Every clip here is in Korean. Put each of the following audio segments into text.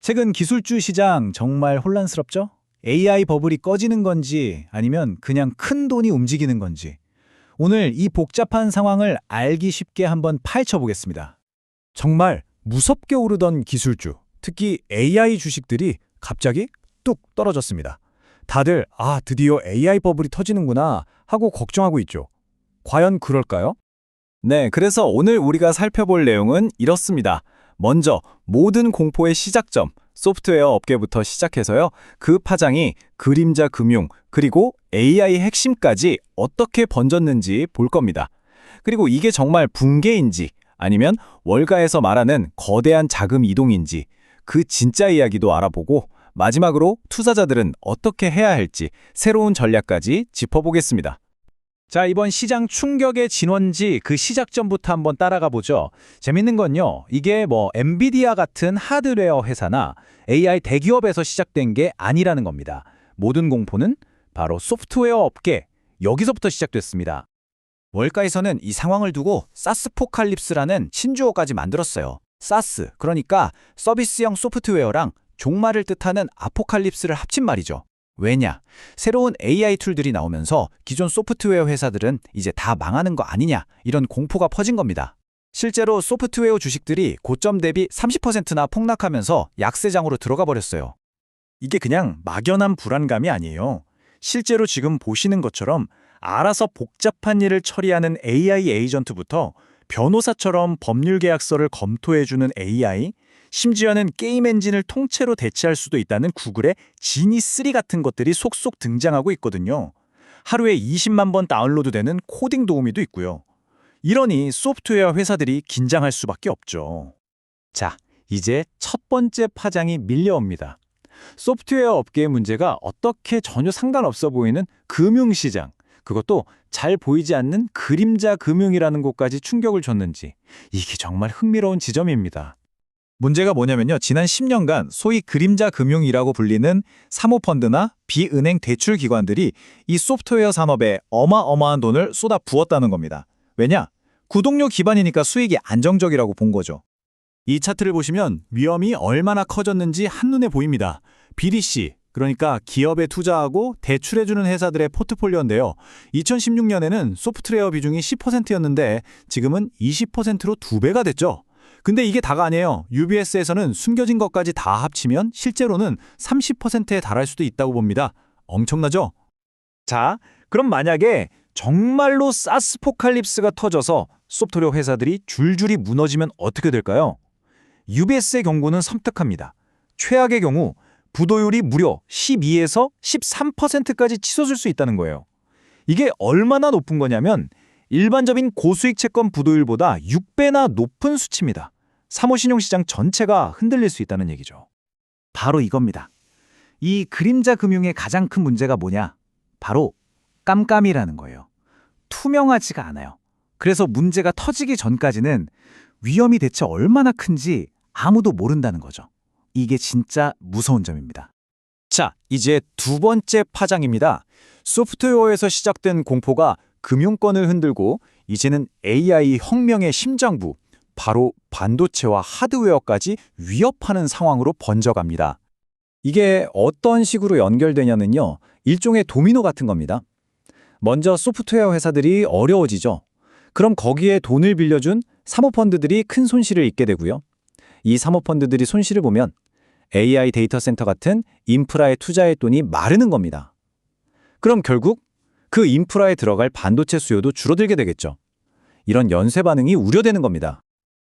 최근 기술주 시장 정말 혼란스럽죠? AI 버블이 꺼지는 건지 아니면 그냥 큰 돈이 움직이는 건지. 오늘 이 복잡한 상황을 알기 쉽게 한번 파헤쳐 보겠습니다. 정말 무섭게 오르던 기술주, 특히 AI 주식들이 갑자기 뚝 떨어졌습니다. 다들 드디어 AI 버블이 터지는구나 하고 걱정하고 있죠. 과연 그럴까요? 네, 그래서 오늘 우리가 살펴볼 내용은 이렇습니다. 먼저 모든 공포의 시작점, 소프트웨어 업계부터 시작해서요. 그 파장이 그림자 금융, 그리고 AI 핵심까지 어떻게 번졌는지 볼 겁니다. 그리고 이게 정말 붕괴인지 아니면 월가에서 말하는 거대한 자금 이동인지 그 진짜 이야기도 알아보고 마지막으로 투자자들은 어떻게 해야 할지 새로운 전략까지 짚어보겠습니다. 자, 이번 시장 충격의 진원지 그 시작점부터 한번 따라가 보죠. 재밌는 건요. 이게 엔비디아 같은 하드웨어 회사나 AI 대기업에서 시작된 게 아니라는 겁니다. 모든 공포는 바로 소프트웨어 업계, 여기서부터 시작됐습니다. 월가에서는 이 상황을 두고 사스포칼립스라는 신조어까지 만들었어요. 사스, 그러니까 서비스형 소프트웨어랑 종말을 뜻하는 아포칼립스를 합친 말이죠. 왜냐? 새로운 AI 툴들이 나오면서 기존 소프트웨어 회사들은 이제 다 망하는 거 아니냐, 이런 공포가 퍼진 겁니다. 실제로 소프트웨어 주식들이 고점 대비 30%나 폭락하면서 약세장으로 들어가 버렸어요. 이게 그냥 막연한 불안감이 아니에요. 실제로 지금 보시는 것처럼 알아서 복잡한 일을 처리하는 AI 에이전트부터 변호사처럼 법률 계약서를 검토해주는 AI, 심지어는 게임 엔진을 통째로 대체할 수도 있다는 구글의 지니3 같은 것들이 속속 등장하고 있거든요. 하루에 20만 번 다운로드되는 코딩 도우미도 있고요. 이러니 소프트웨어 회사들이 긴장할 수밖에 없죠. 자, 이제 첫 번째 파장이 밀려옵니다. 소프트웨어 업계의 문제가 어떻게 전혀 상관없어 보이는 금융시장, 그것도 잘 보이지 않는 그림자 금융이라는 곳까지 충격을 줬는지, 이게 정말 흥미로운 지점입니다. 문제가 뭐냐면요. 지난 10년간 소위 그림자 금융이라고 불리는 사모펀드나 비은행 대출 기관들이 이 소프트웨어 산업에 어마어마한 돈을 쏟아 부었다는 겁니다. 왜냐? 구독료 기반이니까 수익이 안정적이라고 본 거죠. 이 차트를 보시면 위험이 얼마나 커졌는지 한눈에 보입니다. BDC, 그러니까 기업에 투자하고 대출해주는 회사들의 포트폴리오인데요. 2016년에는 소프트웨어 비중이 10%였는데 지금은 20%로 2배가 됐죠. 근데 이게 다가 아니에요. UBS에서는 숨겨진 것까지 다 합치면 실제로는 30%에 달할 수도 있다고 봅니다. 엄청나죠? 자, 그럼 만약에 정말로 사스포칼립스가 터져서 소프트웨어 회사들이 줄줄이 무너지면 어떻게 될까요? UBS의 경고는 섬뜩합니다. 최악의 경우 부도율이 무려 12에서 13%까지 치솟을 수 있다는 거예요. 이게 얼마나 높은 거냐면 일반적인 고수익 채권 부도율보다 6배나 높은 수치입니다. 사모신용시장 전체가 흔들릴 수 있다는 얘기죠. 바로 이겁니다. 이 그림자 금융의 가장 큰 문제가 뭐냐? 바로 깜깜이라는 거예요. 투명하지가 않아요. 그래서 문제가 터지기 전까지는 위험이 대체 얼마나 큰지 아무도 모른다는 거죠. 이게 진짜 무서운 점입니다. 자, 이제 두 번째 파장입니다. 소프트웨어에서 시작된 공포가 금융권을 흔들고 이제는 AI 혁명의 심장부, 바로 반도체와 하드웨어까지 위협하는 상황으로 번져갑니다. 이게 어떤 식으로 연결되냐면요. 일종의 도미노 같은 겁니다. 먼저 소프트웨어 회사들이 어려워지죠. 그럼 거기에 돈을 빌려준 사모펀드들이 큰 손실을 입게 되고요. 이 사모펀드들이 손실을 보면 AI 데이터 센터 같은 인프라에 투자했더니 마르는 겁니다. 그럼 결국 그 인프라에 들어갈 반도체 수요도 줄어들게 되겠죠. 이런 연쇄 반응이 우려되는 겁니다.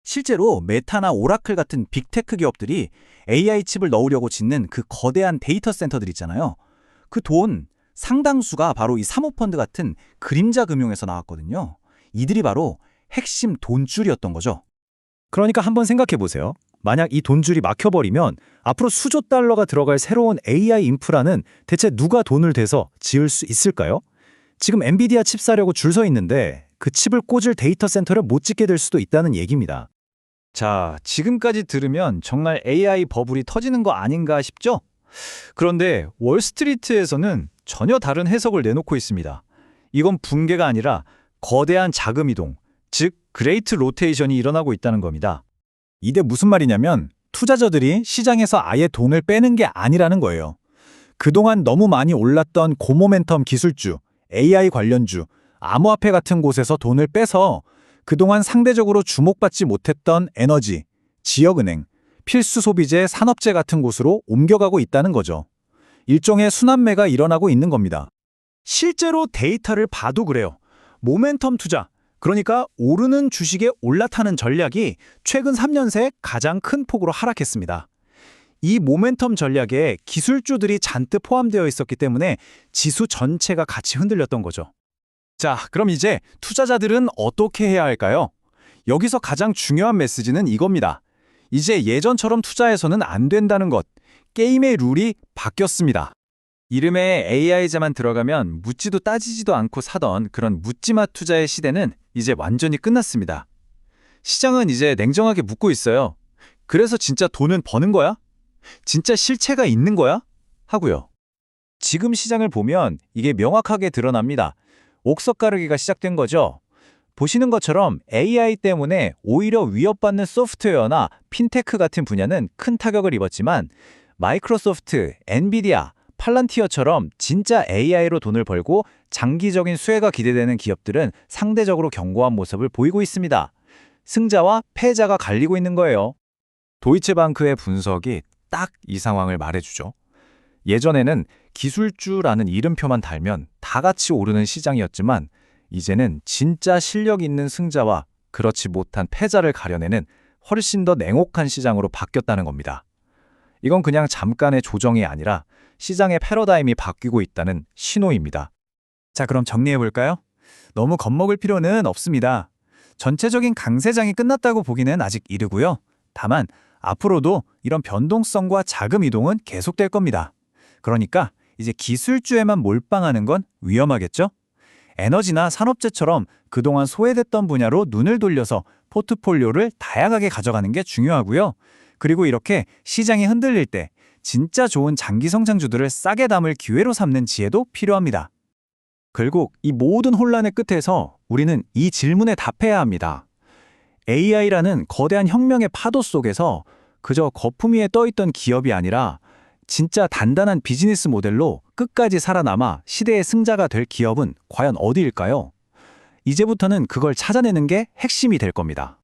실제로 메타나 오라클 같은 빅테크 기업들이 AI 칩을 넣으려고 짓는 그 거대한 데이터 센터들 있잖아요. 그 돈 상당수가 바로 이 사모펀드 같은 그림자 금융에서 나왔거든요. 이들이 바로 핵심 돈줄이었던 거죠. 그러니까 한번 생각해 보세요. 만약 이 돈줄이 막혀버리면 앞으로 수조 달러가 들어갈 새로운 AI 인프라는 대체 누가 돈을 대서 지을 수 있을까요? 지금 엔비디아 칩 사려고 줄 서 있는데 그 칩을 꽂을 데이터 센터를 못 짓게 될 수도 있다는 얘기입니다. 자, 지금까지 들으면 정말 AI 버블이 터지는 거 아닌가 싶죠? 그런데 월스트리트에서는 전혀 다른 해석을 내놓고 있습니다. 이건 붕괴가 아니라 거대한 자금 이동, 즉 그레이트 로테이션이 일어나고 있다는 겁니다. 이게 무슨 말이냐면 투자자들이 시장에서 아예 돈을 빼는 게 아니라는 거예요. 그동안 너무 많이 올랐던 고모멘텀 기술주, AI 관련주, 암호화폐 같은 곳에서 돈을 빼서 그동안 상대적으로 주목받지 못했던 에너지, 지역은행, 필수 소비재, 산업재 같은 곳으로 옮겨가고 있다는 거죠. 일종의 순환매가 일어나고 있는 겁니다. 실제로 데이터를 봐도 그래요. 모멘텀 투자, 그러니까 오르는 주식에 올라타는 전략이 최근 3년 새 가장 큰 폭으로 하락했습니다. 이 모멘텀 전략에 기술주들이 잔뜩 포함되어 있었기 때문에 지수 전체가 같이 흔들렸던 거죠. 자, 그럼 이제 투자자들은 어떻게 해야 할까요? 여기서 가장 중요한 메시지는 이겁니다. 이제 예전처럼 투자해서는 안 된다는 것, 게임의 룰이 바뀌었습니다. 이름에 AI자만 들어가면 묻지도 따지지도 않고 사던 그런 묻지마 투자의 시대는 이제 완전히 끝났습니다. 시장은 이제 냉정하게 묻고 있어요. 그래서 진짜 돈은 버는 거야? 진짜 실체가 있는 거야? 하고요. 지금 시장을 보면 이게 명확하게 드러납니다. 옥석 가르기가 시작된 거죠. 보시는 것처럼 AI 때문에 오히려 위협받는 소프트웨어나 핀테크 같은 분야는 큰 타격을 입었지만 마이크로소프트, 엔비디아, 팔란티어처럼 진짜 AI로 돈을 벌고 장기적인 수혜가 기대되는 기업들은 상대적으로 견고한 모습을 보이고 있습니다. 승자와 패자가 갈리고 있는 거예요. 도이체방크의 분석이 딱 이 상황을 말해주죠. 예전에는 기술주라는 이름표만 달면 다 같이 오르는 시장이었지만 이제는 진짜 실력 있는 승자와 그렇지 못한 패자를 가려내는 훨씬 더 냉혹한 시장으로 바뀌었다는 겁니다. 이건 그냥 잠깐의 조정이 아니라 시장의 패러다임이 바뀌고 있다는 신호입니다. 자, 그럼 정리해볼까요? 너무 겁먹을 필요는 없습니다. 전체적인 강세장이 끝났다고 보기는 아직 이르고요. 다만 앞으로도 이런 변동성과 자금 이동은 계속될 겁니다. 그러니까 이제 기술주에만 몰빵하는 건 위험하겠죠? 에너지나 산업재처럼 그동안 소외됐던 분야로 눈을 돌려서 포트폴리오를 다양하게 가져가는 게 중요하고요. 그리고 이렇게 시장이 흔들릴 때 진짜 좋은 장기 성장주들을 싸게 담을 기회로 삼는 지혜도 필요합니다. 결국 이 모든 혼란의 끝에서 우리는 이 질문에 답해야 합니다. AI라는 거대한 혁명의 파도 속에서 그저 거품 위에 떠있던 기업이 아니라 진짜 단단한 비즈니스 모델로 끝까지 살아남아 시대의 승자가 될 기업은 과연 어디일까요? 이제부터는 그걸 찾아내는 게 핵심이 될 겁니다.